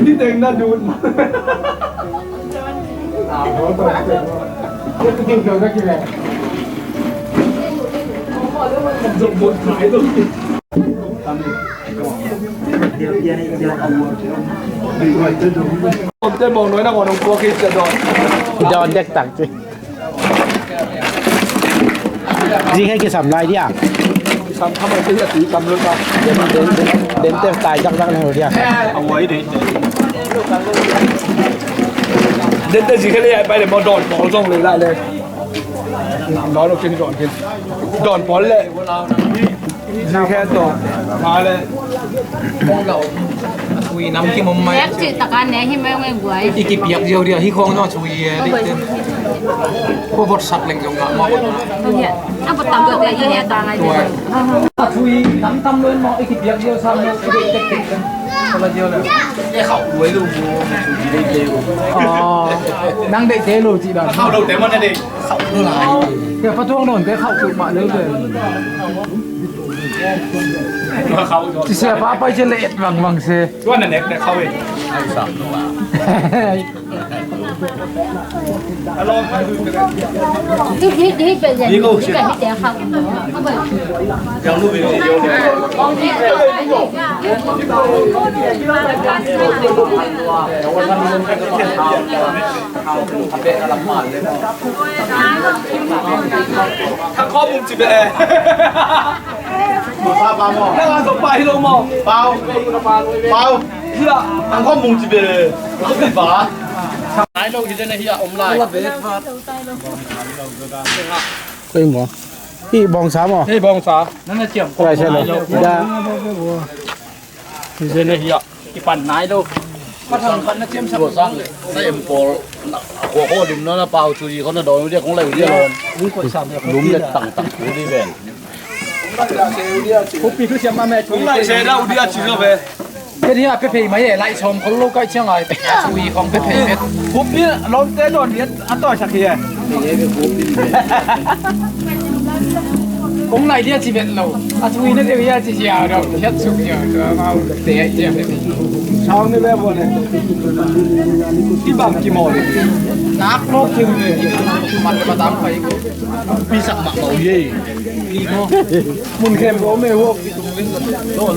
นี่เต็งน่าดูกินเดี๋ยวจะกินอะไรสมบูรณ์ขายต้องกินผมจะบอกน้อยนะก่อนน้องกลัวคิดจะโดนเด็กตักจีจริงให้กินสำลายดิอ่ะทำไมเป็นสีกำลังมาเด่นเต็มตายจักเลยดิอ่ะเอาไว้ดิเด่นสีแค่นี้ไปเลยมาโดนบอลส่งเลยได้เลยน้องเรากินก่อนกินโดนบอลเลยสีแค่โดนมาเลยคุยน้ำที่มุมไม่แยกจืดตะการแหนที่ไม่ไม่บวยอีกเปียกเดียวที่คงต้องช่วยดิเต้นพวกบทสัตว์เล็งจงกะมองเนี่ยอ่ะบทตามตัวแต่ยี่แหนตาอะไรเนี่ยช่วยน้ำทำเลยมองอีกเปียกเดียวซ้ำเลยเด็กๆกันคนละเดียวเลยไอ้เขารวยลูกอ๋อนั่งเด็กเจ๊ลูกจีดันเข้าดูแต่มันเด็กเขาเท่าไหร่เดี๋ยวพระท่วงโน่นก็เข้าจุกมาเลยจะเสียป้าไปเฉลยวังเสียว่านั่นเด็กเข้าเองที่เป็นอย่างนี้ที่เป็นที่เดียวเขาเขาแบบยังรู้เป็นเดียวเลยถ้าข้อมูลจิบเองเปล่าแล้วเราต้องไปลงมอเปล่าเพื่อทางข้อมูลจิบเลยก็เป็นบ้าไหนเราคิดจะในที่อมลายก็ยังหมอพี่บองสามอ๋อนี่บองสานั่นน่ะเจียมอะไรใช่ไหมได้คิดจะในที่กี่ปั่นไหนเรามาทำกันนะเจียมสับสร้างเลยได้เอ็มโปหัวข้อดิมนั่นนะเปล่าช่วยเขาน่ะโดนเรียกของอะไรเรียกลุมเรียกต่างๆนี่เป็นผมปีคือเชียงมาแม่ช่วยไล่เชด้าอุดิอาชิโนเวเดี๋ยวนี้เป๊ะๆไม่ใช่ไล่ชมเขาลูกใกล้เชียงรายช่วยของเป๊ะๆผมนี่ลงเต้นโดนเนี้ยอันต่อชักเฮียผมไล่เดียจีเป็นเราช่วยนั่นเดียวจีเอาเราแค่ช่วยเราเอาเตะเจียบช่องนี่แม่บัวเนี่ยที่บ้านกี่โมงนักโลกถึงเลยมันมาตามไปปีสักหมาเมาเย่ปีโม่มุนเข้มโอ้ไม่หัว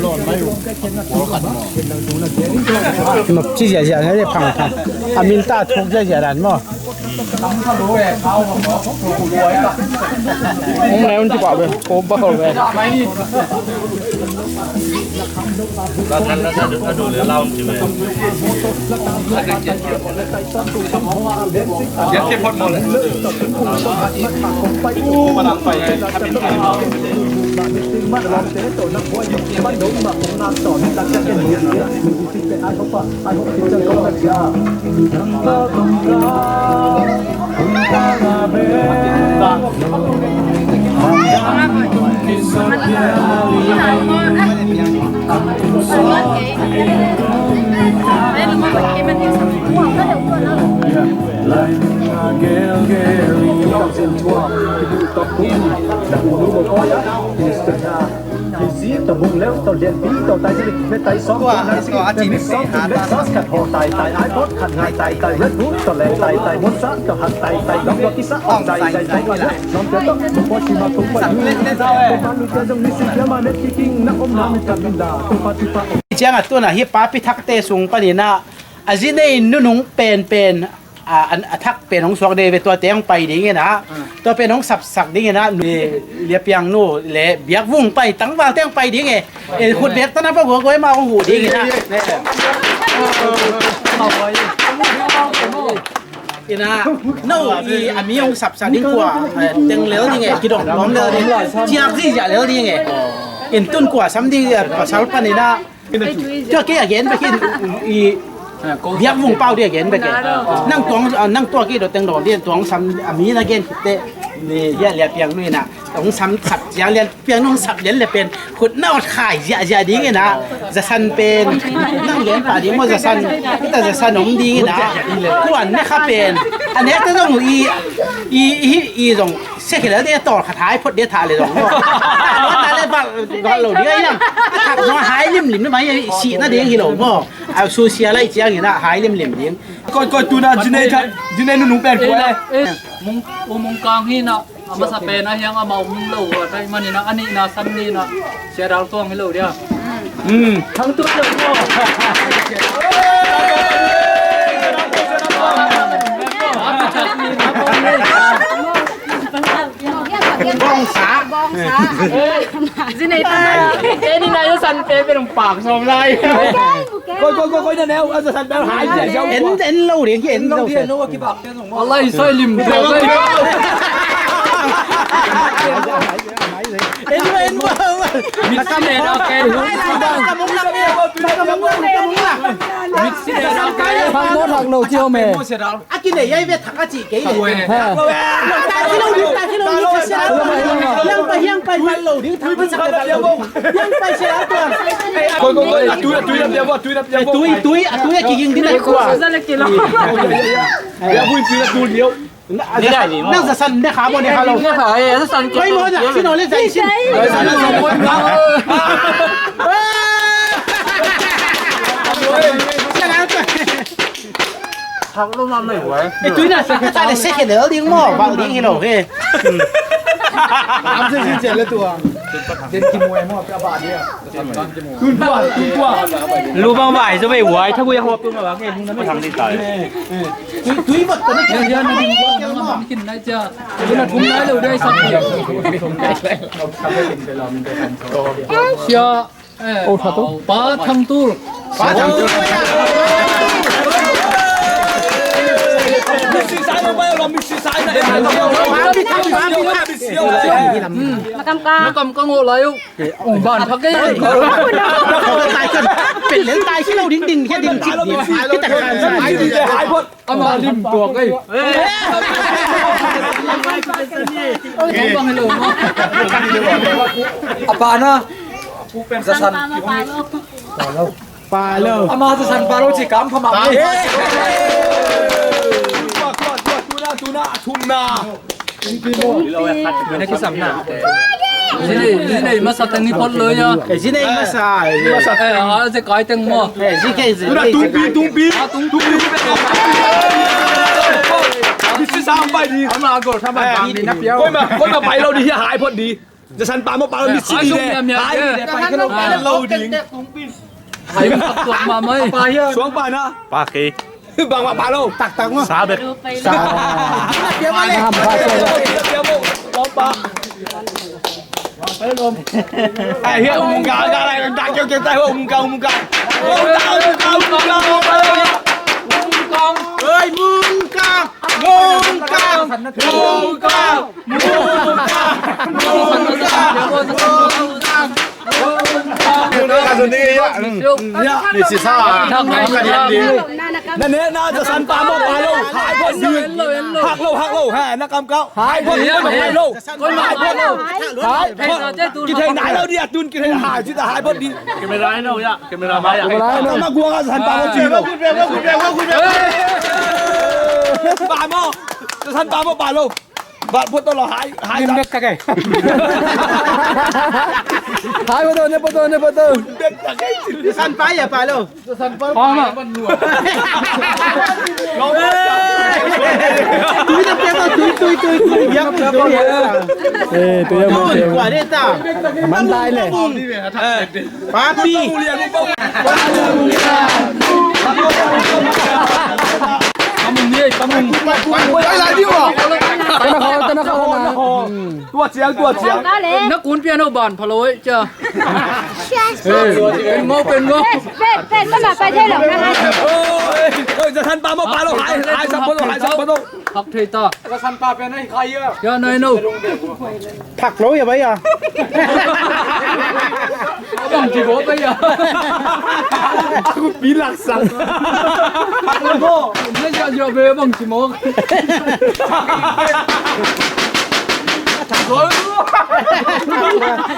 ร้อนไม่รู้หัวขัดหม้อแบบที่เสียให้ได้พังอามินตาทุกเสียดันมั้งถ้ารู้แหวกเขาผมรวยป่ะผมแล้วมันจะกว่าไปผมบ้าเขาเลยเราทันแล้วถ้าดูเรือเล่าใช่ไหมยัดเทียบพอดหมดเลยมาดังไฟถ้าเป็นไฟตบมุงแล้วตอนเรียนปีตอนตายจะไม่ตายซ้อมตัวนั้นก็อาชีพซ้อมเป็นซอสขัดหัวตายไอ้พดขัดหายตายเลือดรู้ตอนแรงตายมดซะกับหักตายน้องยอกิสะอ่อนใจมาแล้วน้องเจ้าต้องพอชิมาตุ้งไปอยู่ประมาณนี้จะมีสิ่งที่มาเน็ตกิ้งนักอมน้ำกับบินดาตุ้งปฏิภาณเจ้าตัวน่ะฮิปป้าพิทักษ์เตสุงปนินะอาจิเนนุ่งเป็นอันทักเป็นของสวกเดวตัวเตียงไปดิ่งนะตัวเป็นของสักดิ่งนะเรียบยังนู่เละเบียกวุ่งไปตั้งวางเตียงไปดิ่งขุดเบียกตอนนั้นพวกหัวก้อยมาของหูดิ่งนะอีนะนู่อีอามีองสักดิ่งกว่าเตียงเลี้ยวดิ่งกิดดองล้อมเลี้ยวดิ่งเชียบที่จะเลี้ยวดิ่งอินตุนกว่าซ้ำดิ่งภาษาปนินะเจ้าเกี่ยเห็นไปกินอีเบียกวงเป้าเดียเห็นไปแกนั่งตัวกี่เราแต่งดอกเรียนตัวซ้ำอามีนะเกณฑ์เตะนี่แย่เรียเปียงนี่นะต้องซ้ำขัดอย่างเรียนเปียงน้องสับเรียนเลยเป็นขุดน่าขายอย่าดีไงนะจะสันเป็นนั่งเรียนป่าดีมันจะสันแต่จะสันหนมดีนะกวนไม่ข้าเป็นอันนี้ก็ต้องอีตรงเสียแล้วเดี๋ยวต่อขาท้ายพดเดี๋ยวถ่ายเลยตรงว่าตายเลยบ้าเราเดี๋ยวยังถักหัวหายริมได้ไหมฉีน่าเดี๋ยวกี่หลงบ่ เอาซูเซียอะไรเจียงอย่างน่ะหายเลี่ยมๆเลี้ยง coi tu na jine nu pen ko mung kang hi na ama sa pe na yang ama lo tai mani na ani na san ni na sia dal tong hi lo dia thang tu lo mo บ้องสา Dưới này Ê đi này nó săn phê bên đồng bạc xong đây coi nè neo anh thành đang hại gì sao ến lâu điện cái ến lâu điện Allah xoay lim rồi ến Mít xí này đó kê Mít xí này đó kê Thằng mốt hoặc lầu chiêu mề. à cái này ai biết thằng cái gì cái này ta cái lâu điện hiang bay mà lâu điện thằng cái sao lâu hiang bay sẽ áo tuần túi cái gì thế này quá vui túi nhiềuนั่งจะสั่นได้ขาบนได้ขาลง Nó phải nó săn ไม่หมดอ่ะที่นอนเล่นใจชิ้นThằng lúc năm này quẩyไอ้ตุ้ยน่ะตายแต่เซ็กเหลือเลี้ยงหม้อบางเลี้ยงให้เราเฮ้ làm gì chuyện lên tua trên kim mùi mò cho bà đi tuôn qua Lưu băng bài cho mày quẩy Thằng quay hộp tôi mà bác nghe nó mới thằng đi tới túi vật của nó Giờ giờ nó đi qua nó làm kinh đấy chưa Bây giờ cũng nói lưu đây sắp điểm Chưa Ba thằng tu phá thằng túi Mixi sai nó bay là mixi sai này Mà cam ca Nó cầm con ngộ lấy Ủa bàn thật cái tài cầnเป็นเหรียญตายที่เราดิ่งแค่ดิ่งจิตเดียวที่แต่การสาย hại phốt Ông mà lim tuộc ấy Không bằng hay lộn apa na Sănปลาเลิก ama sa san paro chỉ cắm phàm đi tu na thum na Ini cái sắm nè Cái này mà sắp tên đi phốt lưới nha ไอ้ที่นี่มาสาย Ê, sẽ có tên mua ไอ้ที่แค่สิ tu na tung pi mixi sai bay đi Ông nào gột thăm bạn đi nắp dấu coi mà bay lâu đi hại phốt điจะสันปามาปามิซิดีเนี่ยหายไปกันlâu đi Thấy một tập tuộc mà mấy xuống bà nữa ba kỳ bằng mà bà đâuตักตังว่า xá biệt Hàm pha chơi rồi. hiện ông gà này đang kêu tay ông gà ơi muôn caนี่สิซ่า Thằng nàyนั่นเนี่ยน่าจะสันปามาปาlâuหายพอดีหักlâuฮะนักกำเก้าหายพอดีไม่หายlâuหายพอดีหายกินเทไหนเราเนี่ยตุนกินเทหายที่จะหายพอดี cái mày nói đâu vậy cái mày nói mấy vậy ต้องมากลัวกันสันปามาจีนคุณเพียงปามาจะสันปามาปาlâuบาดพุทธเราหายเด็กตะไคร้ Hai betul, ni betul. เด็กตะไคร้ สันไปอย่าไปแล้ว Không ạ ตุ้ยจะเปียกตุ้ยยักษ์ตุ้ย Eh, tu yang ตุ้ย betul. กว่าได้ตา Mandai le. ปาปี Cảm ơn đi, cảm ơn อะไรดิวะ Tanah kau na. ตัวเสียง Cá lên Nó cuốn piano bản phá lối chưa Bên ngô Bên có mà phải thay lỏng ra hai เฮ้ยจะทันปามาปาเราหายสับปะรดหายสับปะรด Học thầy ta Nó săn pa bên này khai á Cho này nụ ผักโรยอย่าไปอ่ะ Bằng chỉ bố bây giờ กูปีหลักสั่ง Nó giờ giờ về bằng chỉ mốt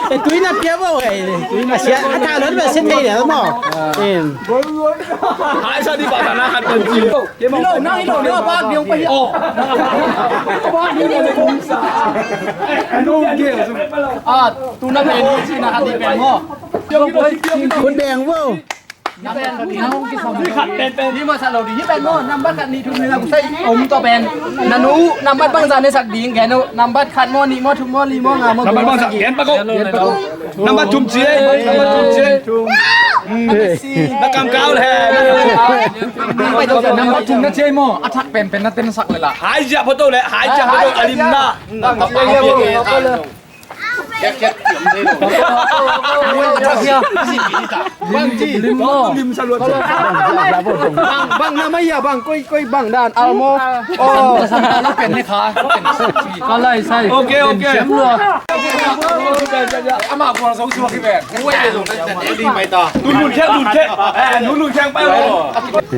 ไอ้ตุ้ยน่ะเปียกว่าไอ้ตุ้ยน่ะเสียถ้ารถแบบเส้นไทยเดี๋ยวมั้งเอ็น หายซะดีกว่านะหันเป็นจีนเดี๋ยวเรานั่งเราเนี่ยบ้านเดียวไปอ๋อบ้านเดียวในองศาน้องเกี่ยว À, tu nó về đi, chị là hạt đi về ngô คนแดงเว้า นี่ขัดเป็น นี่มาสลดีที่เป็นโม่นำบัตรกันนี่ทุกเนื้อกูใส่อมตัวเป็นนันูนำบัตรบางจานในสักดีแกนูนำบัตรขัดโม่นี่โม่ทุกโม่ลีโม่งามโม่ น้ำมันบ้างสักเขียนปะกูน้ำมันจุ่มเจี๊ยน้ำมันจุ่มเจี๊ยนักกำก้าวแทน ไปตัวจะนำบัตรทุกนักเชยโม่อัฐเป็นนักเต้นสักเลยล่ะ หายจากพอโตเลยหายจากพอโตอลิมนา บางจีลิมโม่ ลิมสลวด บางน้ำไม่ยาบางก้อยบางด้านอัลโม โอ้สัมภาระเป็นไหมคะเป็นก็ไล่ใส่ โอเค เสียงเลยอามาพอสองชั่วกี่แบบกูไม่ได้ลงแต่ดีไปต่อ นุ่นแข้งไปเลย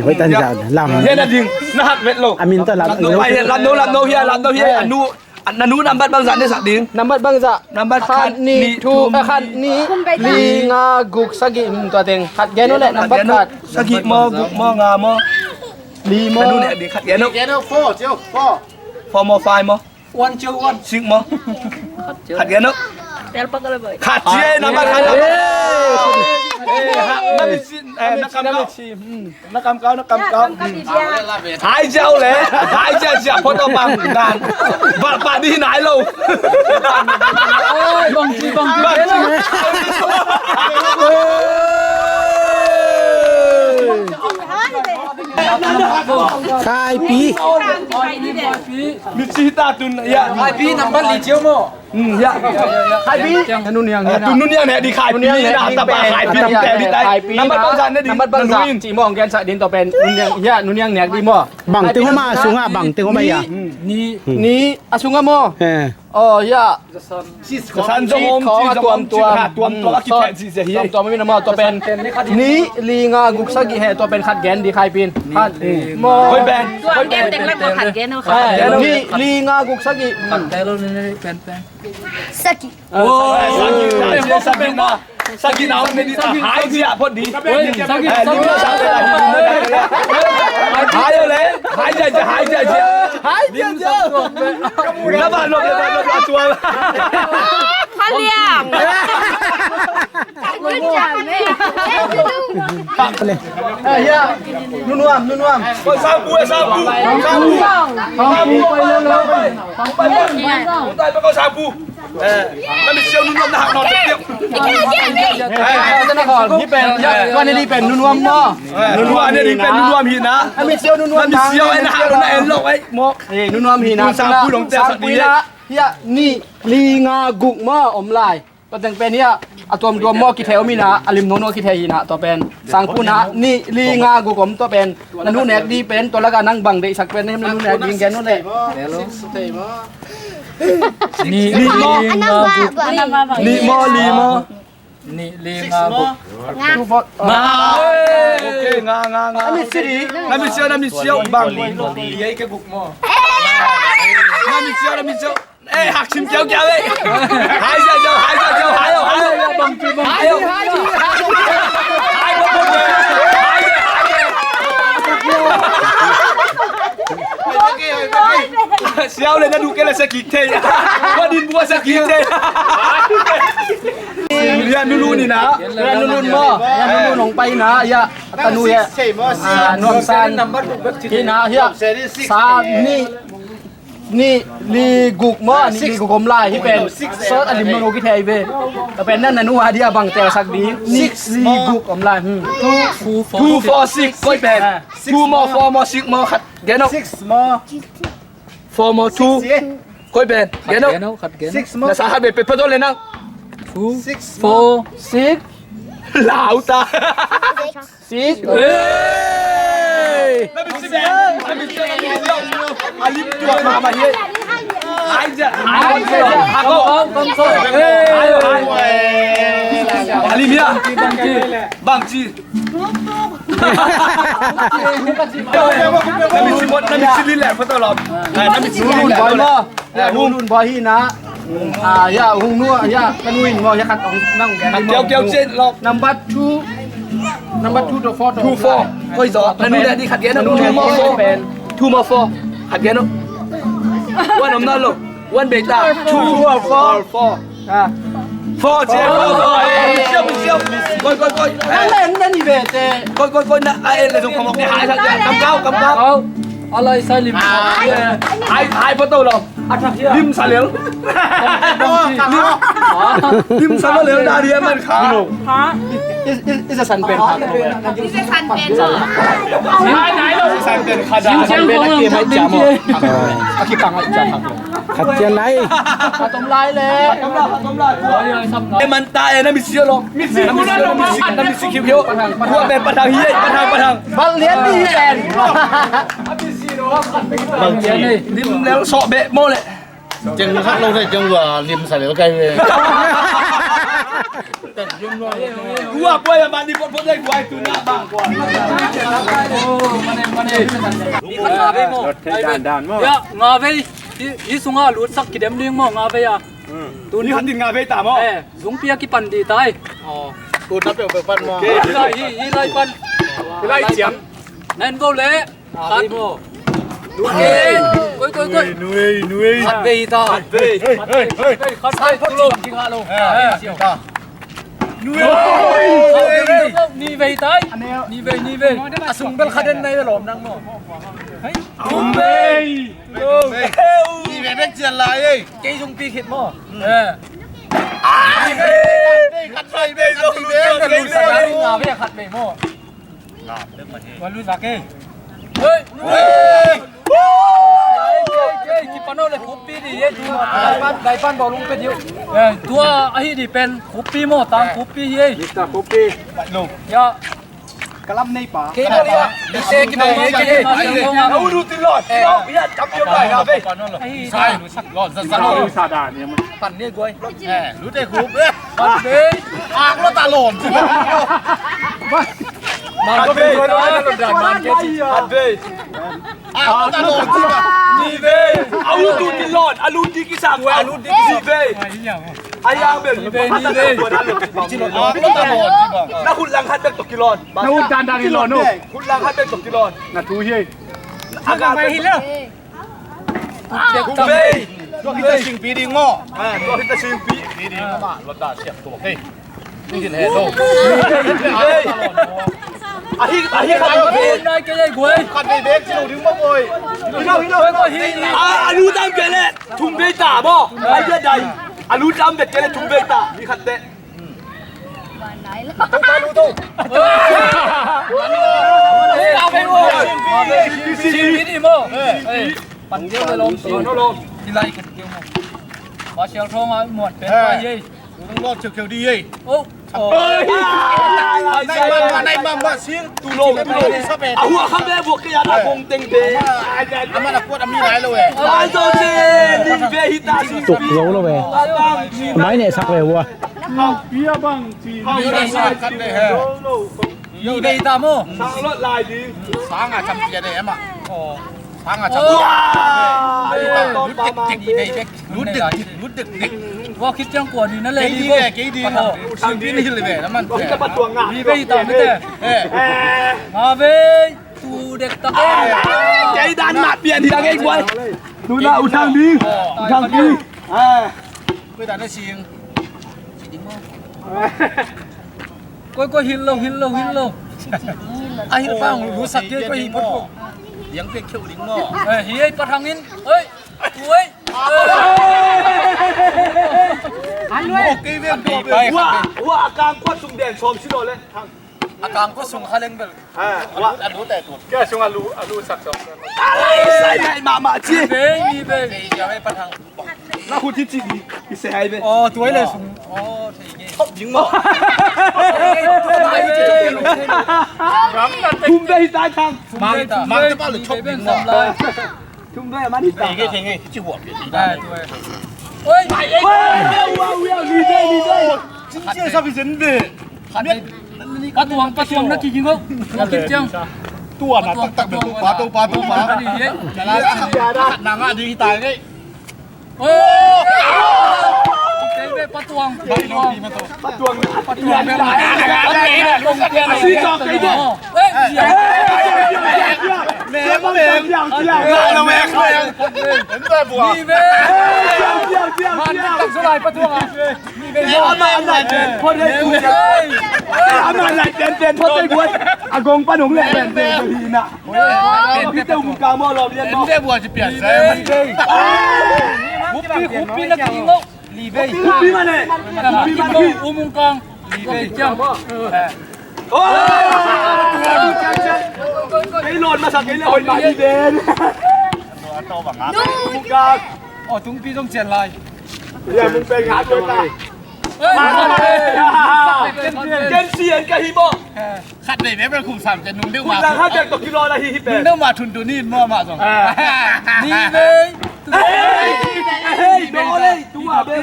ไม่ตันจานลำ เฮียนาดิงนะฮักเวทโล อามินตะลำ ไปลำโนเฮียอนุนำบัตรบางสันได้สักดิง นำบัตรบางจะ นำบัตร ขัดนี่ทูขัดนี่ลีงากุกสกิมตัวเต็งขัดแกนู่นแหละนำบัตรขัด สกิมอกุมองามอ ลีโม นู่นเนี่ยดีขัดแกนก แกนโฟเจียวโฟ ฟอร์มอไฟมอ วันเจียววัน ซิงมอขัดแกนกขัดเจี๊ยนำบัตรขัดนักชินนักกำเก้าหายเจ้าเลยหายเจ้าจะพอต้องบังงานบ้านที่ไหนเรา บังจี คายปี มิชิตาตุนยา ไอพี่นำบัตรลีเจียวโม่ ยา ไอพี่นู่นยังนี่นะ ตุนนู่นเนี่ยดีขายปีนะตาบาขายปีแต่ดีได้น้ำมันบางสันได้ดี นำบัตรบางจะจีโม่ของแกนสะดินตัวเป็นนู่นยังเนี่ยดีโม่ บังเต็งมาสูงอ่ะบังเต็งมายา นี่อาซุงะโม่ อ๋อยา สันจงอมจีจงอมตัวคิดแทนสิเสีย ตัวไม่มีน้ำมันตัวเป็นนี้ลีงากุกสกิเฮตัวเป็นขัดแกนดีใครปีนขัดโม คอยแบน ตัวเกมเต็งเล็กมาขัดเกณฑ์เอาค่ะ นี่ลีงากุกสกิ สกิ โอ้ยสักกินเอาไม่ดีหายเสียพอดีหายเลยหายใจจะหายใจเสียแล้วบ้านลงตัว ข้าเลี้ยงคุณจังเลย ปักไปเลย ยานุ่นวม ซาบูไปได้ไปก็ซาบูมันมีเชียวนุ่มนะนอนเตียง จะนักขอนี่เป็นวันนี้เป็นนุ่นวมมอ นุ่มอันนี้เป็นนุ่มหินนะ มีเซียวนุ่นว มัน ม มีเชียวไอ้นะไอ้โลกไอ้หมก นี่นุ่นวมหินะยานี่ลีงากุกมออมลายตัวแต่งเป็นเนี่ยอะตัวรวมมอกิเทลมีนะอลิมโนโนกิเทยีนะตัวเป็นสังคูนะนี่ลีงากุกมตัวเป็นนันูแนกดีเป็นตัวละกันนั่งบังได้สักเป็นนี่นันูแนกดีแกนู่นแหละนี่ลีงากุก ลีมอ นี่ลีงากุก มาโอเคงาน้ำมีเชียวบางลีไอ้แกบุกมอน้ำมีเชียวเอ้หักชิมเจียวเลยหายบังจีเชียวเลยนะดูแกเลยสกิเทยว่าดินบัวสกิเทยเรียนนู่นนี่นะ เรียนนุ่นมอเรียนนุ่นลงไปนะยะตะนุยนวมซานที่นะเฮียซานี่ลีกุกมอนี่ลีกุกมลายที่เป็นซอสอลิมโนกิเทยเวแต่เป็นนั่นนัวเดียบังแต่สักดีนี่ลีกุกมลาย2 4 6ก็เป็น2 more 4 more 6 more ขัดเกน4 more 2ก็เป็นเกนนะสาหัสเป็นพอดเลยนะลาวตานั่นเป็นสิ่งอาลิมตัวมาเฮียหายจะฮักก็อาลิมยาบังจีนั่นเป็นสิ่งลิแหละพอตลอดนั่นเป็นสิ่งลิแหละ บอยมอนุ่นบอยฮีนะยาหุงนัวยาตะนุยมอยาขัดนั่งแกน เกี่ยวเช่นหรอก number 2 to 4 2 4ก็อีกสองนั่นนู่นนี่ขัดแย้งนะ2 more 4 2 more 4ขัดแย้งนะวันน้ำหน้าลูกวันเบต้า2 more 4 phô chế siêu coi Nó lên nó đi về thế. coi nè ai là dùng không cái hai thằng cầm cao Không. Alai sai lim. hai bắt đầu rồi lim xả liều lim xả liều đa đi em ăn khá Isa san pen ha. Isa san pen ha. hai nãy đâu san pen khá đa San pen là kia mai chả mà. Aki kang ai chả thằng. ขัดเจียนไร Tông lai le. em ăn tay nó bị siêu luôn bị siêu nó bị siêu khiêu qua bên bắt thằng hiên bắt thằng Bang lian đi pen. Bang lian đi. lim léo sọ bệ mô lệ Chừng khắc lâu thì chừng vừa liềm xài liễu cây về. qua quay mà đi con đây quay từ nãy bằng qua ngà về ý sung à lút sắc kí đêm liêng mò ngà về à tu ni hắn đi ngà về tạm không dùng pia kí pan đi tai Cô nắp được phân mà. ý lại pan lại chiếm nên vô lẽ đi mò đúng coi Nuôi. khát về ta về khát sai phát luôn kinh hạ luôn ni về tai ni về sung bel khát đến này rồi năng mò cùng về Đi về đất tiền lại đi. cây dùng pi khít mò Cắt dây về rồi. ngà về khát về mòวันลุยสักเฮ้ยกี่ปนเลยคุปปี้ดิเย้ตัวได้ปั้นบอลลงเป็นเยอะตัวไอ้ดิเป็นคุปปี้โม่ตามคุปปี้เย้ Mr. Kopi ยาก ะลำในป่า เกี่ยวเลยดิเซ่กี่ปนเลยเย้ เอาดูติดหลอดเราอย่าจับเกี่ยวไหลงาvề Sai, gọn dần dần rồi. ซาดาเนี่ยมัน ปั่นเนี่ยกวย Lút đây khúc đấy. ปั่นเด้ Ác nó ta lổm. มาก็เป็นคนนั้นหลุดด่านมันเกจิ ăn về Ác nó ta lổm chứ mà. đi vềเอาดูติดหลอดเอาดูดีกี่สามเอาดูดีกี่về ai yang vềพัฒนาตัวนั้นเลย Ác nó ta lổm chứ mà. น่าคุณลังคันเป็นตกกิโลน นาอุดานดาริโลโน คุณลังคันเป็นตกกิโลน นาทูเฮีย อาการไปหินแล้ว เด็ก คุณ ทำ เบ้ Cho khi ta xin phí đi ngõ. ตัวที่จะชิงปี Phí đi ngõ mà. Luật đã xẹp tổ cây. Nhưng tiền hẹn đâu. อาฮิคันไป ได้เกยกวย Cắt về bếp chứ đâu đứng bốc ơi. ก็ฮี อาลูดามเกล็ดทุ่งเบต้าบ่ไอ้เจ้าใดอาลูดามเบ็ดเกล็ดทุ่งเบต้ามีขัดเตะ เอาไปโม่ชีวิตดิโม่ปั่นเยอะเลยลมชีที่ไรกันเกี่ยวโม่พอเชียวโทรมาหมดเป็นไปยี่ Đúng lo chiều chiều đi ấy. โอ้ Này mà xiên. ตูโลเอาหัวข้ามแม่บวกขยันอาคงเต็งเตะ Ăn mà là quất ăn như này rồi. ไอ้โจเจลิงเบฮิตาชิง ตุกโลแล้วเว้ยไม้เนี่ยสักเลยวัว Như này sao cắt đây hè. ยูเบตาโม่ สังรถลายดี Sáng à chăm tiền này em ạ. Sáng à โอ้ chăm. ตอนปามา Lút được địch. ว่าคิดจังกว่านี่นั่นเลย Cái đi về, cái đi. Sang phí điเลยnóมัน จะมาตัวงา มีเบตาไม่แต่ มาเบตูเด็กตะเก้ ใจดันหนักเปลี่ยนทีละเองไว้ดูนะอุทางดี Bây giờ nó xiên. ก็หินลงไอ้ป้ารู้สักเยอะก็หิน Tiếng cái kiểu đính mỏ. เฮ้ยเฮ้ยปะทางหินเฮ้ยเฮ้ย Một cái viên thuộc về. ว่าอาการควดสุ่มแดงชมชิโนเลย อาการก็ส่งคาเลงเบล ว่า Ăn lút tại thuộc. แกชงอาลูสักสอง อะไรใส่ไหนมาจี เบมีเบ Thì giờ mới bắt thằng. แล้วคุณที่จีดีพิเศษไป อ๋อตัวเลยส่งอ๋อทีนี้ ทบยิงหมอทุ่มได้ตาทาง Mang cái bao là chốc đính mỏ. ทุ่มได้มาที่ตา Thì cái thing ấy chứ buộc cái gì ได้ đây. ตัวเฮ้ย ว้าวดีได้ Chính chưa sao bị dính về. Biết กระทรวงนักจริงๆก็คิดจัง tua là tắc tắc được quá tô quá tô quá. Chả là nàng à đi tài đấy. โอ้ใจเบปะ ตวงปะตวง ประตวงประตวง ลงเตียง ซีจอกไอ้เด้อ เฮ้ยเดี๋ยว เลี้ยงเลี้ยงเลี้ยงเลี้ยง เราแม่เขาเห็นแต่บัว นี่เว้ย เลี้ยงเลี้ยง มัน เลี้ยง ตั้งสลายปะตวงอ่ะนี่เว้ย เอามาอันไหนพอได้กูจะเอามาอันไหนเป็นพอได้กูอากงป้าหนุ่มเลยเป็นทีน่ะพี่เต้ามุกาโมเราเรียน เห็น เนาะ แต่บัวจะเปลี่ยนแสง หุบปีนักกินโลลีเว้ย พี่มาเนี่ย กินโลอุมุงกองลีเว้ยเจ้า โอ้ดูจังจังไอ้หล่นมาสักไอ้เลยมาดีเด่นมุกา อ๋อถุงปีต้องเจียนลาย เดี๋ยวมึงเป็นงานด้วยตา เฮ้ย เกนเซียนกับฮิโม ขัดเลยเนี่ยเป็นคุมสามจะนุ่งเรื่อง คุณ มา ราคาจากตกกิโลละฮิฮิเป เรื่องมาทุนตัวนี้มั่วมาสอง นี่เว้ย เฮ้ยโดนเลยตัวเบ้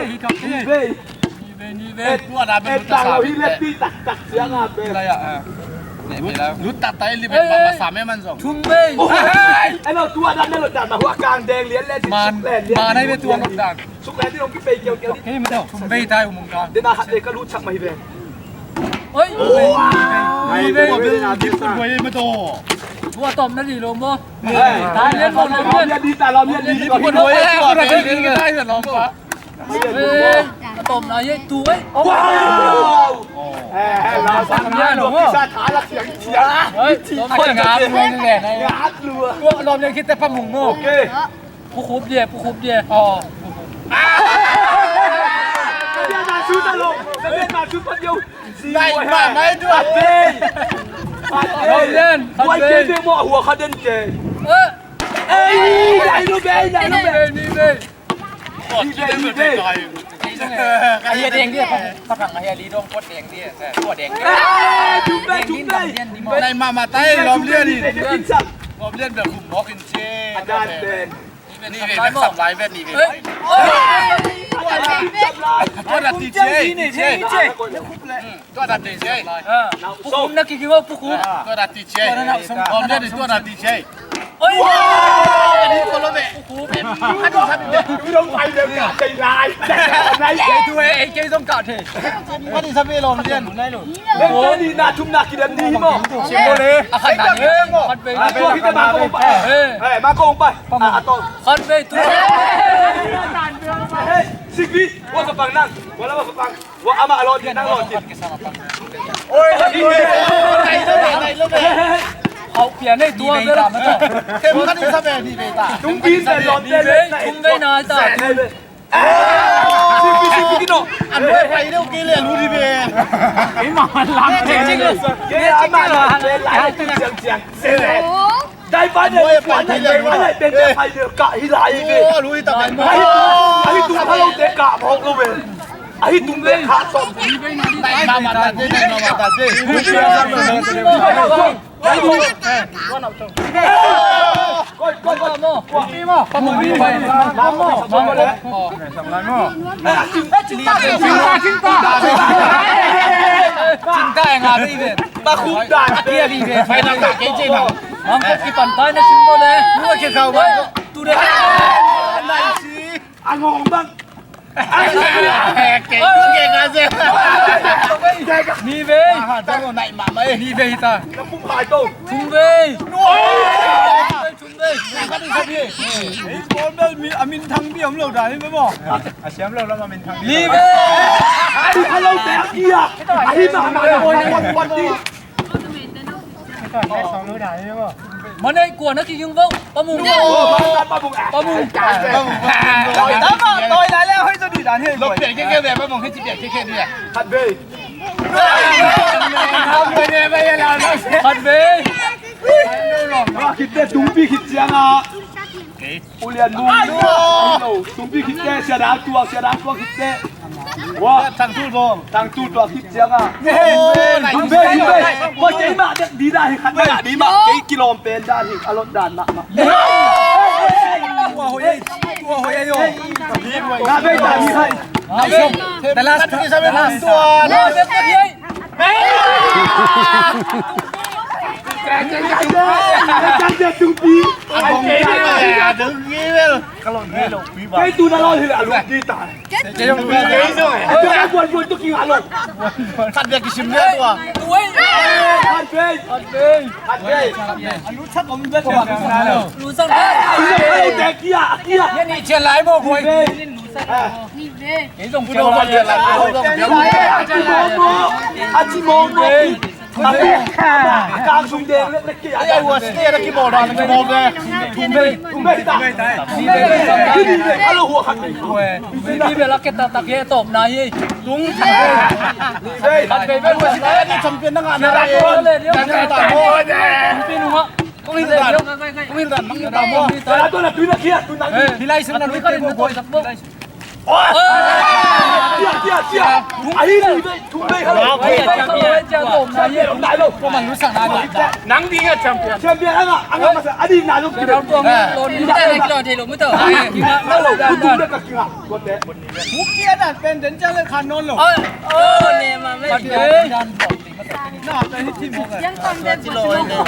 เบ้ นี่เว้ย ตัวดาเป็น เอ็ด รุต ตัง สาม เราฮิเล็บตี้ตักตักเสียงอ่ะเบ้ อะไรอ่ะ รุตตัดไตรีเป็นมาสามแม่มันสอง ทุ่มเว้ย ไอ้เราตัวดันนี่เราดันมาหัวกลางแดงเหรียญแรก มันมาให้เป็นตัวกดัก สุกแรกที่ลงที่ไปเกี่ยวนี่ เฮ้ยมันเด้อทุ่มเว้ยได้อุโมงค์กลาง เดน่าเด็กก็รู้ชักมาฮิเบ้ เฮ้ย นี่เบ้ ที่คุณไว้ไม่โต ตัวตบนั่นดิโลโม่ ตายเล่นหมดเราดีแต่เราเล่นดีกว่า คุณไว้ตัวได้ได้แต่น้องฟ้า เฮ้ยตบหน่อยยัยตัวเว้ย ว้าวเราสั่งงานหลวงพิซซ่าถาละเสียงเสียง เฮ้ยคนงามเลยนี่แหละ งานรัว ตัวลมยังคิดแต่ปั๊มหงโม่ โอเค ผู้คุบเดียผู้คุบเดียอ๋อ เดี๋ยวมาชุดตลกเล่นมาชุดคนเดียว ได้มาไม่ด้ว ปั ย ดเต้ปัด เรา เต้ เล่น ไว้เจ๊เจ๊หม้อหัวเขาเด่นเจ๊ เอ้ย เอ้ยไหนลูกเบ้ไหนลูกเบ้ นี่เว้ย กดที่ได้เหมือนใจ ไอ้เหี้ยแดงดิฝรั่งไอ้เหี้ยลีดงโคตรแดงดิตัวแดงดิ จุ๊บเบ้จุ๊บเบ้ ได้มาไตล้อมเลื่อนดิ กินสับ ล้อมเลื่อนแบบคุมบอกกินเช่ อาจารย์เป็น นี่เป็นสับลายแบบนี้เป็น เฮ้ย ตัวดัดตีเช่ตัวดัดตีเช่ ผู้คุมนักกินว่าผู้คุม ตัวดัดตีเช่ล้อมเลื่อนดิตัวดัดตีเช่ เฮ้ย อันนี้คนละแบบกูเป็นขัดทำแบบ ไม่ต้องไปเดี๋ยวกลับใจร้ายไหน ไอ้ตัวไอ้เกย์ต้องกัดเถอะ ขัดที่ทำให้ล้อมเลื่อนได้หรอ เล่นดีนาทุ่มนากินดีมั้ง เชียงโมเลยขันหนังเฮ้ยขันไป ตัวที่จะมาโกงไปเฮ้ยมาโกงไปอ่ะต่อ ขันไปตัว เฮ้ยสิกวิว่าสปังนั่งว่าแล้วว่าสปังว่าอามาอร่อยนั่งรอกินโอ้ย เอาเปลี่ยนให้ตัวไปแล้ว เข้มขัดที่ทำแบบนี้เป็นตา ตุ้งกินแต่หลอดเด่นเลยตุ้งได้นานจ้ะสิกวิกินโน อันนี้ไปเร็วกินเลยรู้ดีเป็น ไอ้หมาล้ำจริงๆเลย เกี่ยมาเลยหลายตุ้งเจียงเจียงเสียเลยได้บ้านเนี่ยกว่าจะเลยอะไรเป็นแต่ไปเดือกะฮิลายเอง โอ้รู้ที่ตำแหน่ง ไอ้ตุ้งพะโล้เด็กกะพกลูเวนไอ้ตุ้งเด็กขาสม มาตัดเส้นมาตัดเส้น ไอ้ตุ้งก้อยโม่นี่โม่ปะมึงนี่ไปน้ำโม่น้ำโม่เลยสองล้านโม่จิงได้งานนี่เนี่ยตะคุบได้เกียร์ดีเนี่ย ไปนั่งตักเจ๊เจ๊เรา น้องกี่ปั่นใต้นะชิมโมเลยนึกว่าเกี่ยวกับว่าตูเด ไหนสิ อ่างงบ้าง เก่งเก่งกันเสีย นี่เว้ย ตั้งไหนมาไหม นี่เว้ยตา น้ำพุ่งพายโต้ ชุ่มเว้ยชุ่มเว้ย ขัดที่ทำพี่ บอลได้มีอามินทางเบี้ยมเราได้ไหมบ่ เสียมเราแล้วมาเป็นทาง นี่เว้ย ไอ้ฮัลโหลแบกเกียร์ไอ้มาวันนี้ มันได้กวนนักกินยังบ้างปะมุง โอ้ปะบุงแอบ ปะมุง ต่อยได้แล้วให้จะดีด่านให้ เราเปลี่ยนแค่แบบไม่มองให้จีบแค่เนี่ย ทัดเบย์ ทำไปเนี่ยไม่ยังเรา ขัดเว้ย คิดเต้ตุ้งปีคิดเสียงอ่ะอุเลียนนุ่มตุ้งปีคิดเต้เสียดายตัวคิดเต้ว่า ทางทูตผม ทางตู้ตัวคิดเสียงอ่ะทัดเบย์ว่าเจ๊มาเด็กดีได้ขัดไม่ดีมากเจ๊กิโลเป็นได้ที่อารมณ์ด่านมากตัวหัวใหญ่โย่น่าเบย์ด่านนี้ให้ แต่ละที่ทำเป็นตัว เด็กตัวใหญ่ แก Jangan tuti. Đừng nghe lên. Cái lon nghe lộc bí vào. Cái tu na lo thì là lục kita. Cái lon nghe đấy rồi. Jangan buat tu kira lo. Cắt ra cái sim lên tua. Kan pe. Kan pe. Lu chắc ông biết rồi. Lũ sang Ai để kia kia. Nhân đi chuyện lái bộ quay. Đi về. Cái dòng Đâu mà chuyện là Aci mau. Càng dùng đèn lên kia. Ai vừa xe ra cái bộ đó cái bộ về. Tung bê ta. Đi về. Alo hùa khăn đi. Đi về là cái tạc ghé tộp này. Đúng. Đây. Đặt về bên ngoài đấy. Đi chấm tiền năng ăn Đặt này. lên điếu. Đặt cái tao mua nè. Pin đúng không? Có pin lên điếu. Có pin gần mắng tao mua. Đây tôi là tuyến là kia, tuyến là Thì lại xứng là núi cây bộ giặc bộ. Kia. Ai đi đây? Chúng đây không? Đại đâu? Có mà núi sẵn này rồi. Nắng đi nghe chấm tiền. Champion anh mà anh đi nào Cái đó tuồng lồn đi đây cái thì lồn mới thở. Đâu đâu cũng được cả kia. Có thế. Mục kia là bên đến chơi lên khăn nôn rồi. Nè mà mấy cái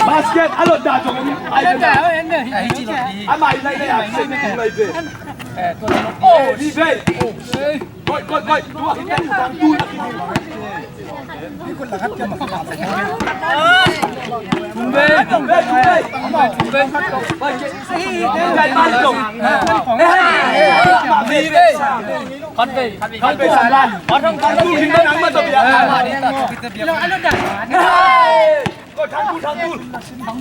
Basket alo đã cho ai Cả em này. anh mày đây đây à xây cái này về đi về coi đua cái tên thằng tu là cái gì Chúng về cái ban chồng đi về con về xài lan con không con tu thì nó mà tập việc coi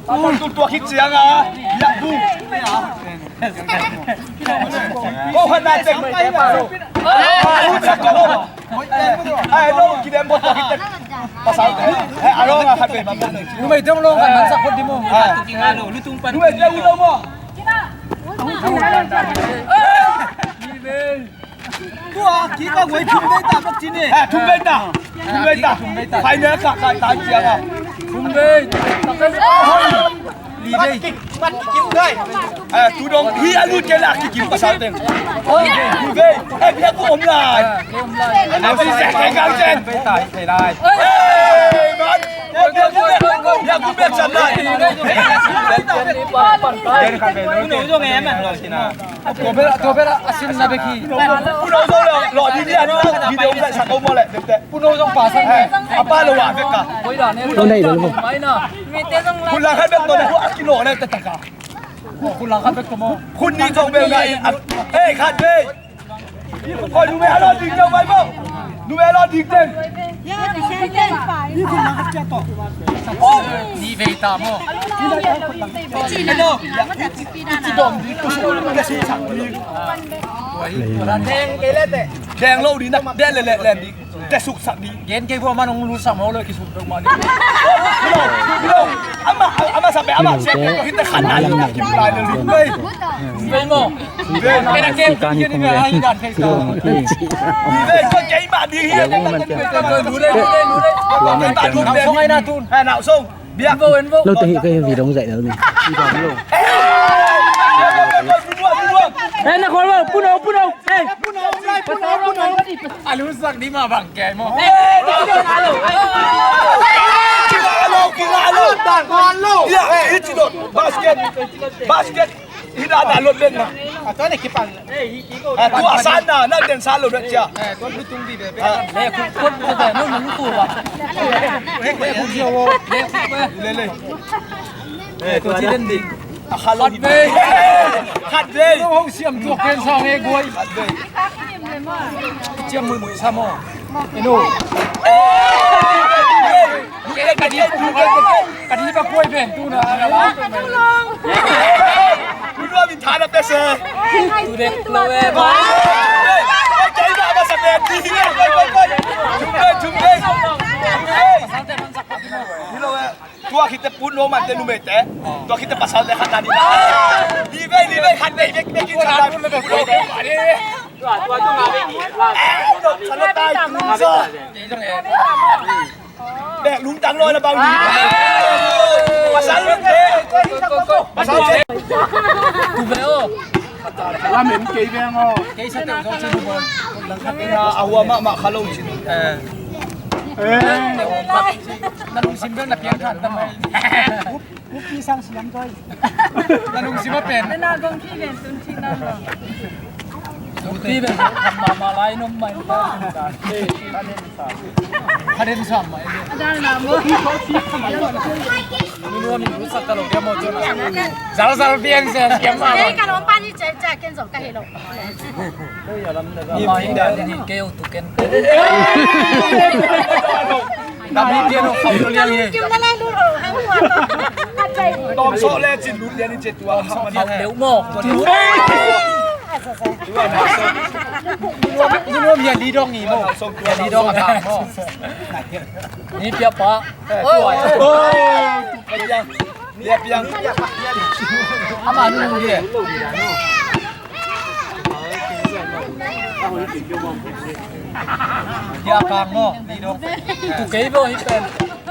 thằng tu tua khít giang à dạ tu cô hôm nay tỉnh mày mà chắc cô ai đâu khi đem một tua khít pasal ai đâu mà hạt về mà nhưng mày trong lông cảnh sạc con đi mua đúng rồi đây đâu mà đi về Tua, chỉ có quay chung với ta bắt chín đi. chung bên ta phải nhớ cả cái tai giang à chúng về đi đây bắt kiếm đây tu dong hi alu cái là cái kiếm pasal tên đi về em biết có ôm lại em đi sẽ cái gang trên thầy đài bạn ya cũng biết chậm lại tôi biết là xin là cái gì puno dong là lọ đi đi nó video lại sạc ông mà lại đẹp puno trong bà sân này apa lo à cả quấy đàn này đây rồi mấy nèคุณลังให้เป็นตัวไหนว่ากิโลเนี่ยแต่ตะกา คุณลังคัดเป็นกระโม คุณนี่ทองเบลไงเอ้ยขัดเบ้คอยดูแม่รอดิ้งเจ้าไปบ้างดูแม่รอดิ้งเต้น đi về tạm khôngแดงโลดีนะแดงแหลมดีแต่สุกสักดี เย็นแกพวกมันรู้สั่งมาเลยกี่สุดลงมาดิ พี่น้องอามาสับไปอามาเช็คก็คิดแต่ขันอะไรนะกินปลายเลยเลย về mò cái này kem cái này là hai đàn cây sầu เลยก็ใจบาดีเฮีย lú đâyตาทุ่มแดง không ai nào tuôn แห่หนาวส่งเบียร์ vô vô lâu tới cái gì đông dậy nữa mình đi vào cái lồng Ê, nó khốn vào, puno. Ê, à lú sắc đi mà bằng kẻ mò Kilo, tangan lu. Ya, itu dot. Basket. Tidak ada lot lên mà. Tôi này kịp bằng. Tu asan na, na den salo dah cia. Tôi lu tung đi về. để khuất bây giờ nó muốn tù à Lele. tôi chỉ đến đỉnh Khalat be. Khat be. nó không xiêm chuột bên sau nghe cuối chiêm mùi sa mò cái nụ cái đi vào quay về tu làคุณว่าวินทานอะเปเซ่ tu đẹp lâu em ใจบ้ามาสเปนดีไปจุ่มเลยนี่เราตัวคิดแต่ปุ่นโนมันเตนุเมเตตัวคิดแต่ภาษาแต่ขันนาดีนะดีไปขันไปไม่กินชาปุ่นเลยแบบโลกอันนี้ตัวต้องมาไม่กี่ฉันตายกูซะแดกลุงตังเลยนะบางทีภาษาลุงเตภาษาเต tu về ô Làm mình kỳ về ngô. cái sao tự do trên đường lần khắp bên à hùa mà khá lâu chứ nó đúng xin bên là tiếng thản tâm này นั่นลุงสิมาเป็นไม่น่าต้องที่เป็นตุนที่นั่นหรอกที่เป็นทำมาไล่นมใหม่ได้การประเด็นซ้ำไหมได้นะมั้งนี่ว่ามีรู้สักกะโหลกแกหมดจนสารเพียงเสียงเก็บมา这个龙把你这跟走干黑龙。นี่มาอีกแล้วนี่เกลตุกันดับนี้เพียงเขาเรียนเอง 叫那来路了，还我他在。ตอมโซเล่จินลุ้นเรียนนี่เจ็ดตัวทำมา เขาเดี๋ยวหมอกตัวนี้นี่ว่ามีลีดองนี่มั้งลีดองอะไรนี่เปียปะโอ้ยเรียบยังอามาดูดิยากางมั้งลีดองตุกเกย์บ่อีเป็น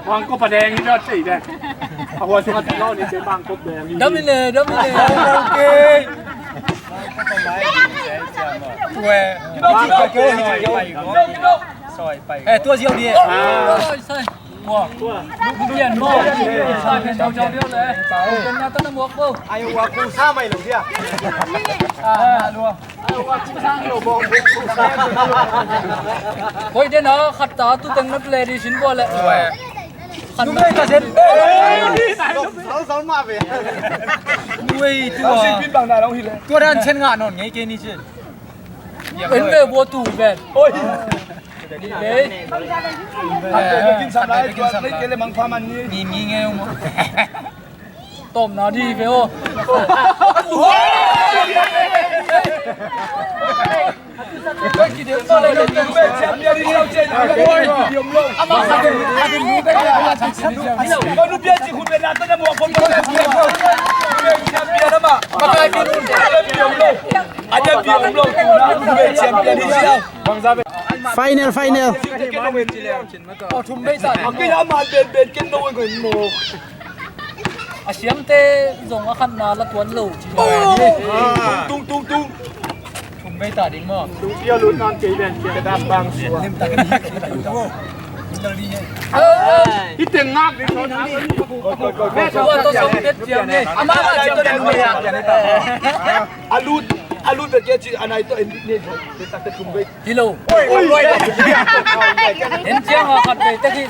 วางก็ประแดงนี่ยอดสีแดงเอาหัวที่เขาติดล้อนี่เป็นบางกบแดงดมิเน่โอเคเว้ยตัวเดียวดีใช่หมวกเปลี่ยนหมวกใช่เป็นเจ้าเดียวเลยเป็นหน้าต้นหมวกปุ๊บไอ้ว่ากูซ่าไม่หรอกเนี่ยรัวโอ้ยเดี๋ยวนะขัดตาตู้ตึงนับเลยดิฉันบอกเลยขันไม่กระเซ็นสองมาเว้ยด้วยตัวสิ่งพิษบางนาเราเห็นเลยตัวด้านเช่นงานนนไงเกนี่เช่นเป็นแบบวัวตู่แบบโอ้ยเฮ้ยกินสามไรตัวไม่กินเลยมังพามันนี่มีไงมั้งต้มนาดีไปโอ้กี่เดือนก็เลยเรื่องเป็นแชมป์เดียวที่เราเจนโอ้ยเดี่ยมลงอามาขัดดูได้เลยก็ดูเบี้ยจีคุณเป็นนักต้นหมวกผมก็เลยเบี้ยเป็นแชมป์เดียวนะมาก็เลยเป็นเดี่ยมลงอาจจะเดี่ยมลงกูนะดูเป็นแชมป์เดียวที่เราfinal โอ้ทุ่มไม่สั่น cái nhà mà bên cái đôi người mồ à xiêm tê dùng khăn là tuấn lẩu chỉ tungทุ่มไม่ตัดดิ้งมั้ง ดูเที่ยวลุ้นนอนเกย์แดงเกย์ดำบางส่วนที่เตียงงากนี่เขาแม่ตัวตัวสมเด็จเจียมนี่อามาเจียมเด็ดเลยอาลูเป็นแกจีอันไหนตัวเอ็นนี่ตัดแต่ทุ่มไปกิโลเห็นเจียงขัดไปแต่ที่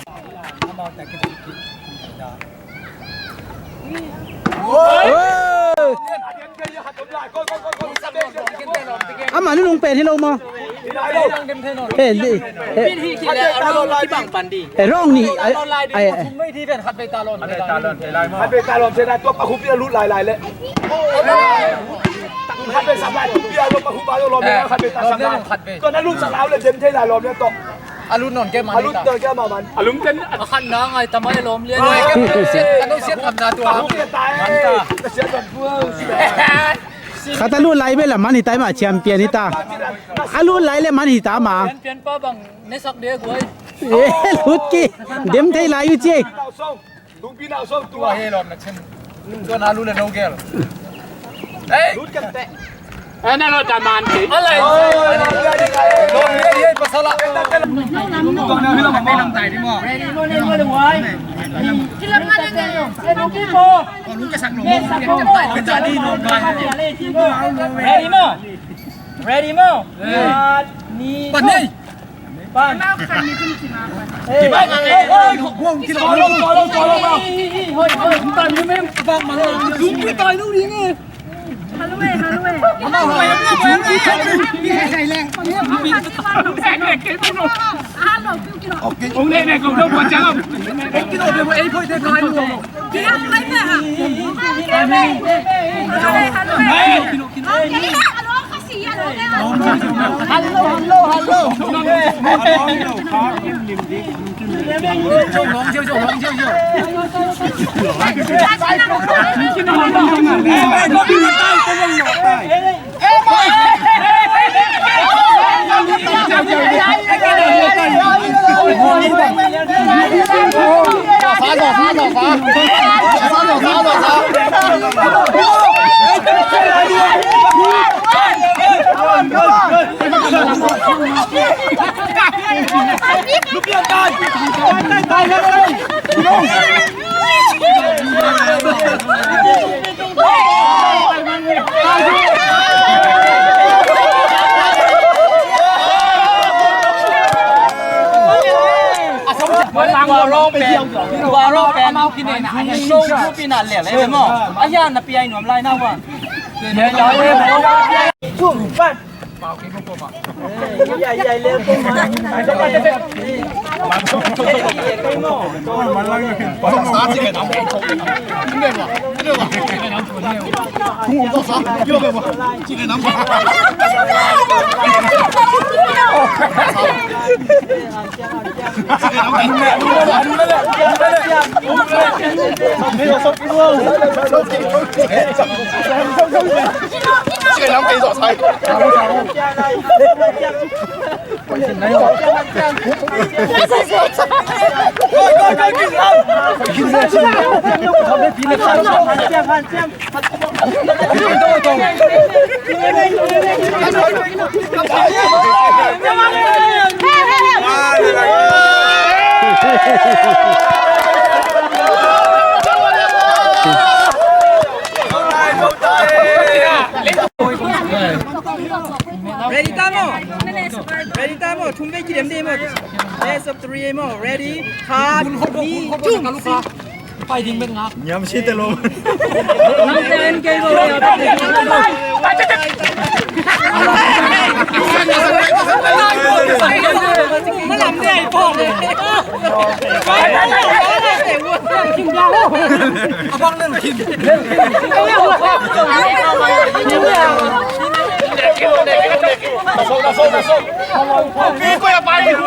อามานี่ลุงเป็ดที่เรามาเห็นดิที่แล้วเราที่บังปันดีร่องนี่ไอ้ไม่ที่เป็นขัดไปตาลอนขัดไปตาลอนเสร็จแล้วตัวปะคุพี่รู้ลายเลยขัดไปสับลายพี่อารมณ์ปะคุปะลมเนี่ยขัดไปตาสับลายก็นั่นรุ่นสับลายเลยเต็มเท่ลายลมเนี่ยตกอารุณนนแกมาอารุณเดินแกมามันอารุณเป็นขันน้องไงทำไมลมเลี้ยงเลยแกเสียกันต้องเสียทำนาตัวมันตาเสียแบบเพื่อข้าตาลุ่นไล่ไปละมันหิตามาแชมเปี้ยนหิตาอาลุ่นไล่เลยมันหิตามาเปลี่ยนป้าบังในสักเดียวกูลุดกี้เดี๋ยวไทยไล่อยู่เจ๊ลุงพี่น่าส่งตัวเฮลอมนะเช่นตัวนารุณเลยน้องแกลเฮ้ยลุดกันแต่นั่นเราจะมันสิอะไรลงเรื่อยๆภาษาละตอนนี้เราไม่ต้องใจดิมั้งที่เรามาได้ไงลุงพี่โบลุงจะสั่งหนูเป็นจาดีนอนไปready มั้งนี่ปันนี่ปันเอาคันนี้ขึ้นสิมาที่บ้านไงห่วงที่เราลงเฮ้ยตอนนี้ไม่ฟังมาเลยลุงไม่ต่อยลูกนี้ไงฮัลโหลมาหัวพี่ใส่แรงพี่แสงเด็กกินไม่หนุนông này này cùng đâu quan trọng không cái đồ này ấy thôi thế nói luôn chị ăn lấy nè hả Hãy subscribe cho kênh Ghiền Mì Gõ để không bỏ lỡ ว่าร้องเป็นว่าร้องเป็นเอากินเองนะสู้สู้ปีน่ะเหลี่ยเลยมั้งไอ้ย่าน่ะปีไอ้หนุ่มไรน่ะวะเดี๋ยวย้อยเลยชุ่มปั้นใหญ่เร็วตัวReady tamo? Ready tamo? Tumbe kirim demo. Best of 3 mo. Ready? Hard. Ni. Jum. ไปดิ้งเป็นงับยำชิตโลน้ำเต้นเกย์เลยมันหลังเนี่ยพ่อเลยไปกินยาเอาบ้างเล่นกินเล่นพี่ก็อย่าไปเ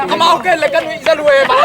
ขาเมาเกินเลยกันจะรวยบ้า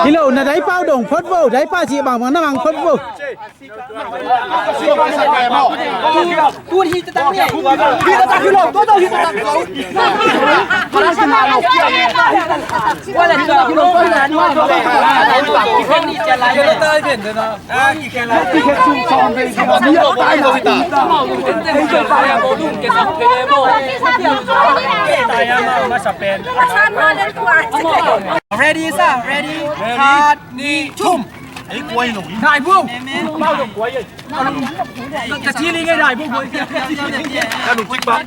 ฮิโลน่ะได้เป้าดงพดโวได้ป้าจีบางมันน่ะบางพดโวกูที่จะตั้งเนี่ยที่จะตั้งฮิโลตัวที่จะตั้งเขาพลังสมาธิว่าอะไรที่ฮิโลก็นานว่าแค่นี้จะไล่เตยเด่นเลยนะกี่แค่ละที่แค่ซุ่มซ้อมไปนี่เอาตายเลยให้เกิดตายโบดุ้งเก็บเพลโบตายมาสเปน Ready ซะ Ready Hard นี่ชุ่มไอ้กล้วยหนุ่มถ่ายพวกเมาดกกล้วยจะชี้ลิงให้ได้พวกกล้วยถ้าหนุ่มจิ๊กปั๊บ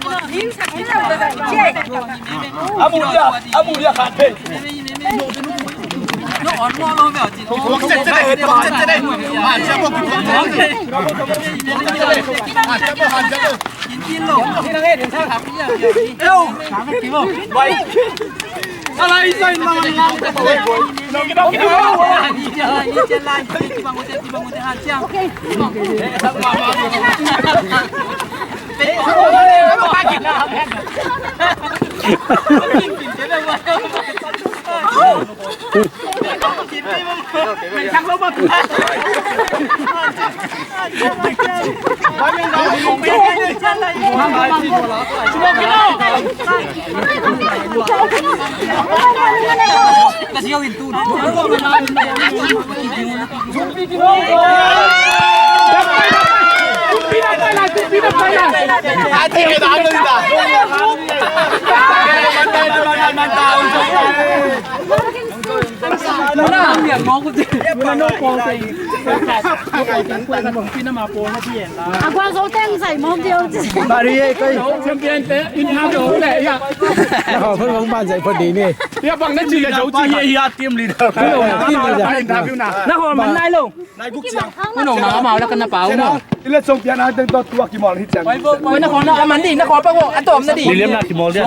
อาบูเดียขาดเพลงnó ổn mua luôn vậy chị. Thuốc chết đây, mà chưa một cái thuốc chết. Mà chưa một hàn chết. Chín lỗ. Thì nó nghe đến sao thắm bây giờ đi. Đâu? Thắm cái kiếm không? Vậy.อะไรใส่มาลังแต่บ่น้องกินกินนี่เจอนี่เจอไล่ที่บางคนหาเจ้าโอเคมาเป็นโอ้ยบ่ปากินนะกินเจ๊ได้ว่าเป็นช่างรถมาKasih kawin tuh. Mana yang mau ku mana po sai. Aku so teng sai mom dio. Bari kai champion te in ha do le ya. เขาเพิ่งลงบ้านใส่พอดีนี่ Ya bang na chi ya jau chi ye ya team leader. Na ho man nai lo. Nai buk chiang. Ku nong na ma la kan na pao mo. Ile song pian na teng to tua ki mol hit chang. Oi na khon na man di na khon pa wo atom na di. Liam na ki mol dia.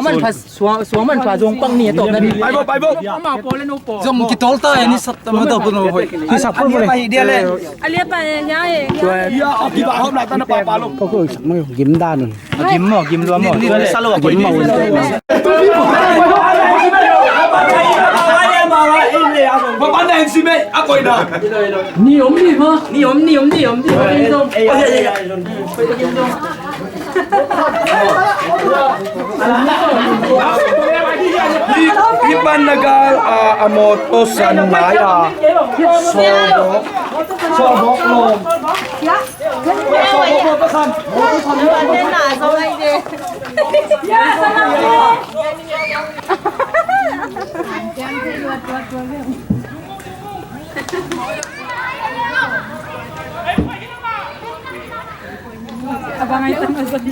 Suang man pha jong pang ni atom na di. Bai bo. Ma po le no po. Jom ki tol ta ni sat ma do no hoi ki sap ko le dia le Alia pa ya Ya ki ba hôm nay ta na pa lo. ko ko mo gim dan Kim rúa mo. ni sa lo ko mo anh xin mày à coi nào Ni ốm đi mà. Ni ốm đi không. Iban nagal amot osan maya sobok lo Abang itu masuk.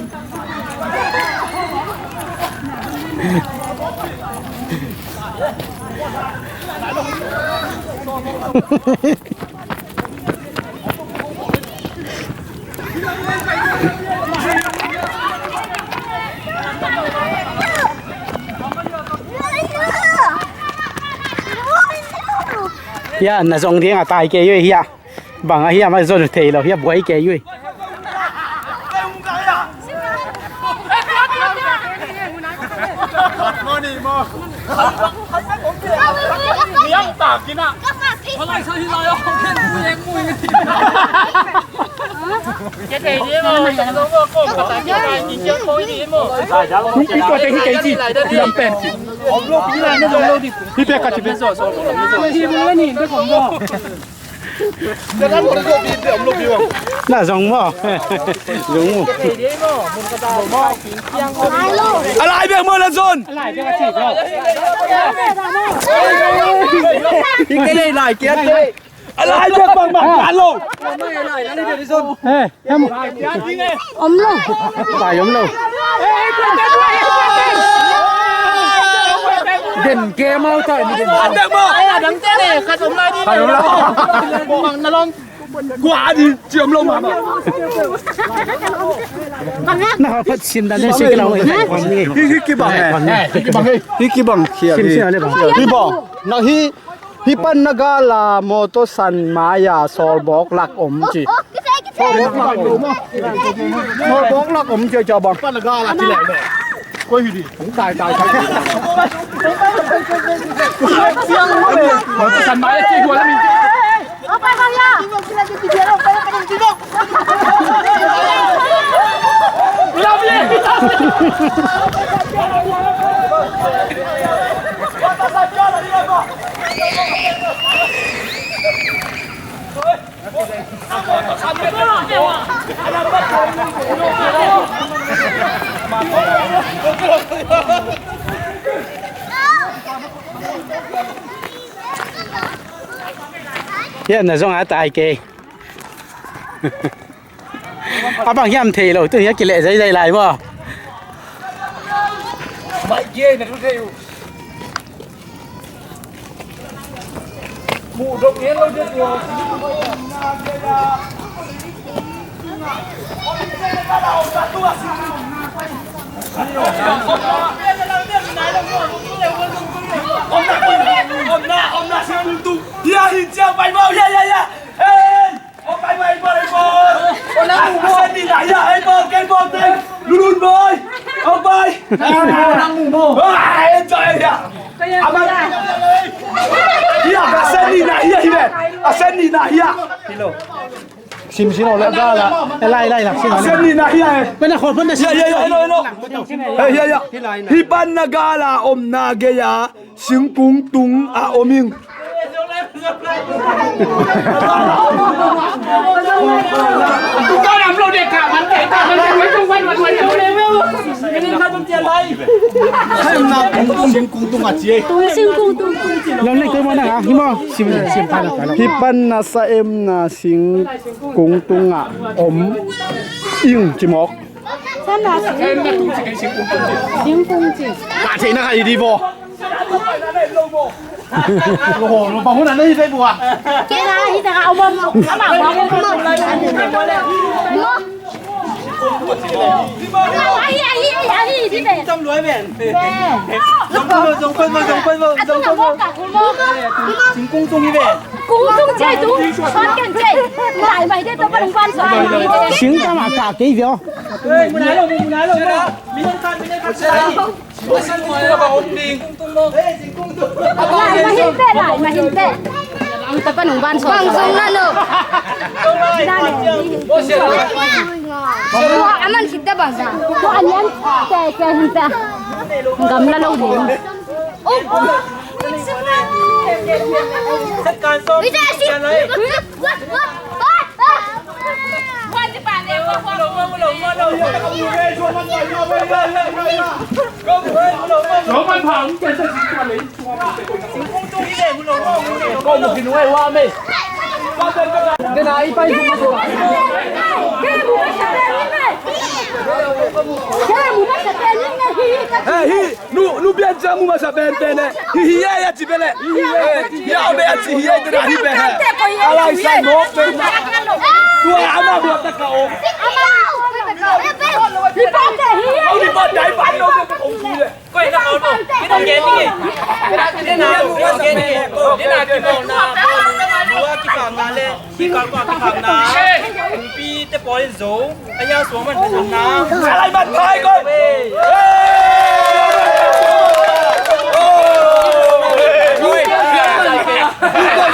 Ya, na dòng tiếng à tài kê yui hiya, bằng hiya mà rồi thề là hiya bưởi kê yui. Miếng tạc kia nè. Nó lại sao thì lại không thêm mùi mùi cái gì. Cái gì đi mà, nó có cổ tại cái này nhìn chưa khối gì mà. Không biết có cái gì thì làm bền. Ông lô bí lại nó dùng lâu thì. Thì bé cả chỉ biết rồi rồi. Thì mới nhìn cái con đó. Là dòng mò, dòng mò. Alai biết mơ là zone cái này lại kia đây. Alai biết bằng bằng cán luôn Em Ốm luôn. phải giống đâu. Đền kia mau trời đi. anh được mơ Đây là đấng tên này, khát ốm lại đi. Phải không nào? Bằng nà lon. quả đi chiếm lông mà Nào phát xin đã nên xin lâu này. Hi bằng này. Hi bằng kia Xin đi. xin đây bằng. Hi bằng. Nó hi pan naga là moto san maya sol bok lak chi. Sol bok lak chơi cho bằng. Pan naga là chi lại này. Quay đi. Cũng tài. Moto san maya chi của mình. Apa kaya? Hiện là dòng á tài kê. À bằng hiểm thì rồi tôi nhớ cái lệ giấy lại mà. mày kia này nó kêu mù đông yến lâu chưa rồi ông na xem lung tung ya hình chiang bay bao ya ông bay ông na ngủ bò đi lại ya hey bò cái bò tên luôn boy ông bay đang ngủ bò em trời ya apa ya sen đi lại ya sen đi lại ya Xin rồi ra là lại là xin sen đi lại ya bên này khổ bên này ya hipan nagala om nageya sing pung tung a oming Tao làm lô để cả bắn kẻ ta nó mới xung quanh quay lô level. Cái này không tiền đây. Em nào cũng cung tung à chị. Lần này tôi muốn là hi mong xin phải là Hi pan na sa em na sing cung tung à yên chỉ một. Sao là Cả chị nó hay đi vô. Ồ, nó bóng là đây đây bùa. cái này thì thằng ông không bảo ông không lời ai đi về Trong lưới về. Dùng quên Chính cung tung đi về. cung tung chơi tú xoắn càng chơi lại mày đây tao bắt đồng quan xoắn xin ta mà cả cái việc. Muốn nói rồi. Mình lên khai. sân ngoài là bảo ổn định lại mà hiện tệ Tapi nungban so. Langsung na no. Wah, aman kita bangsa. Wah, anian ke hinta. Gamla lo din. Oh. Bisa sih. Số văn phòng trên sân quản lý có một cái núi hoa mê cái này bay không có hi nu bien jamu masa ben ben hi ya ti bele hi ya be ti hi ya ti hi be ala sai mo be tu ama bo ta ka o đi bên đại bắn luôn coi nó không đâu cái đồng tiền đi cái nào cái nào cái nào mua cái phòng nào lên cái con cái phòng nào pi cái bò lên dấu cái nhau xuống mình phải làm nào lại bắn thôi coi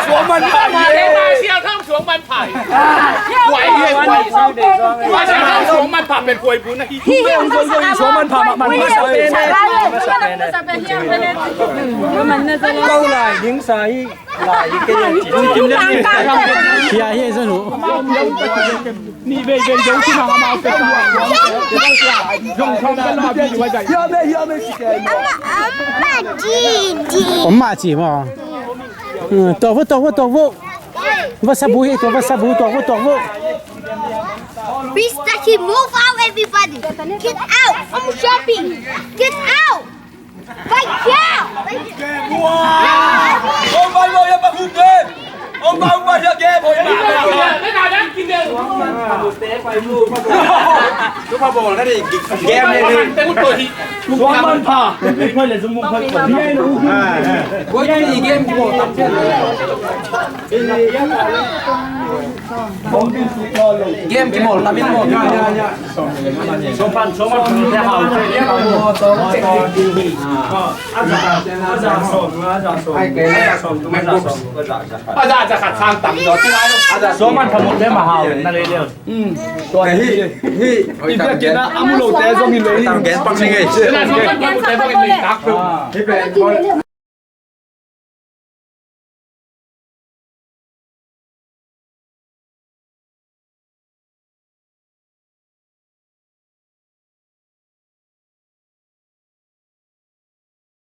xuống mình phảiเที่ยวท่องสวงมันไผ่ไหวเฮียไหวว่าจะท่องสวงมันผ่าเป็นควยปุ้นนะ xuống mình phảiมันไม่ใช่câu lại những sai lại những cái gì chỉ lên đi thì ai hết rồiนี่เวยgiốngที่มาเอาเป็นdùng không cái lo bịไว้ใจ giờ mấyผมมาจีมั้งตัวว่าซาบุตัว Please, Taki, move out, everybody. Get out. I'm shopping. Get out. Right here. ông bay vô em bắt hụt lên ông bay ra kia bồi em ไม่นานนั้นกินเดียว Chúng ta bồ nó đi game này đi. พูดตัวที xuống mình phải phải là dùng mông phải còn đi nữa có cái gì game của tập trên game cái một là biết một số phần theo hàoอาจารย์จะขัดทางต่ำยอดที่ไรsốมันทำหมดได้มาหาวนั่นเลยเดียว rồi hi việc kia đã ám lột té do nghìn lấy Tao ghét băng sinh ấy. แต่sốมันทำหมดได้เพราะเป็นมีตัก